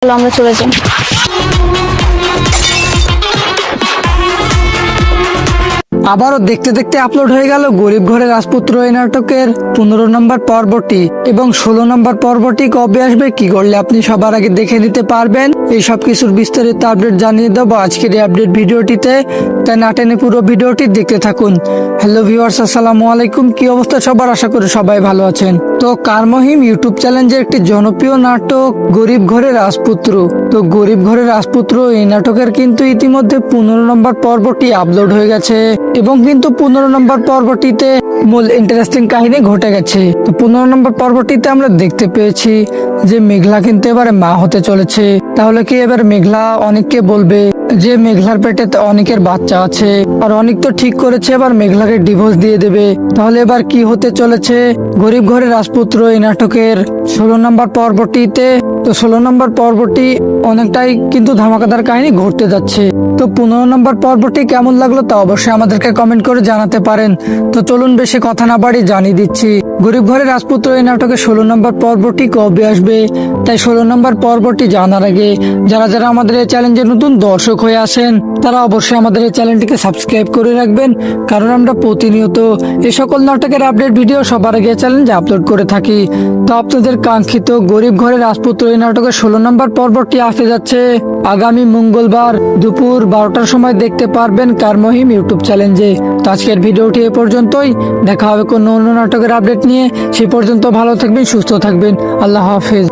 আমরা চলে যাই। আবারও দেখতে দেখতে আপলোড হয়ে গেল গরিব ঘরের রাজপুত্র এই নাটকের 15 নম্বর পর্বটি এবং 16 নম্বর পর্বটি কবে আসবে, কি করলে আপনি সবার আগে দেখে নিতে পারবেন, এই সব কিছুর বিস্তারিত আপডেট জানিয়ে দেবো আজকের এই আপডেট ভিডিওটিতে। তাই না টেনে পুরো ভিডিওটি দেখতে থাকুন। হ্যালো ভিউয়ার্স, আসসালামু আলাইকুম। কি অবস্থা সবার? আশা করি সবাই ভালো আছেন। তো কারমহিম ইউটিউব চ্যানেলের একটি জনপ্রিয় নাটক গরিব ঘরের রাজপুত্র। তো গরিব ঘরের রাজপুত্র এই নাটকের কিন্তু ইতিমধ্যে 15 নম্বর পর্বটি আপলোড হয়ে গেছে এবং কিন্তু 15 নম্বর পর্বটিতে মূল ইন্টারেস্টিং কাহিনী ঘটে গেছে। তো 15 নম্বর পর্বটিতে আমরা দেখতে পেয়েছি যে মেঘলা কিন্তু এবারে মা হতে চলেছে। তাহলে কি এবার মেঘলা অনেককে বলবে যে মেঘলার পেটে অনেকের বাচ্চা আছে, আর অনেক তো ঠিক করেছে এবার মেঘলাকে ডিভোর্স দিয়ে দেবে। তাহলে এবার কি হতে চলেছে গরিব ঘরের রাজপুত্র এই নাটকের 16 নম্বর পর্বটিতে? তো 16 নম্বর পর্বটি অনেকটাই কিন্তু ধামাকাদার কাহিনী ঘটতে যাচ্ছে। তো 15 নম্বর পর্বটি কেমন লাগলো তা অবশ্যই আমাদেরকে কমেন্ট করে জানাতে পারেন। তো চলুন বেশি কথা না বাড়ি জানিয়ে দিচ্ছি গরিব ঘরের রাজপুত্র এই নাটকের 16 নম্বর পর্বটি কবে আসবে। তাই 16 নম্বর পর্বটি জানার আগে যারা যারা আমাদের এই চ্যানেলে নতুন দর্শক হয়ে আসেন তারা অবশ্যই আমাদের এই চ্যানেলটিকে সাবস্ক্রাইব করে রাখবেন, কারণ আমরা প্রতিনিয়ত এই সকল নাটকের আপডেট ভিডিও সবার আগে চ্যানেলে আপলোড করে থাকি। তো আপনাদের কাঙ্ক্ষিত গরিব ঘরের রাজপুত্র এই নাটকের 16 নম্বর পর্বটি আসতে যাচ্ছে আগামী মঙ্গলবার দুপুর 12টার সময় দেখতে পারবেন কারমহিম ইউটিউব চ্যানেলে। তো আজকের ভিডিওটি এ পর্যন্তই। দেখা হবে কোনো অন্য নাটকের আপডেট নিয়ে। সে পর্যন্ত ভালো থাকবেন, সুস্থ থাকবেন। আল্লাহ হাফেজ।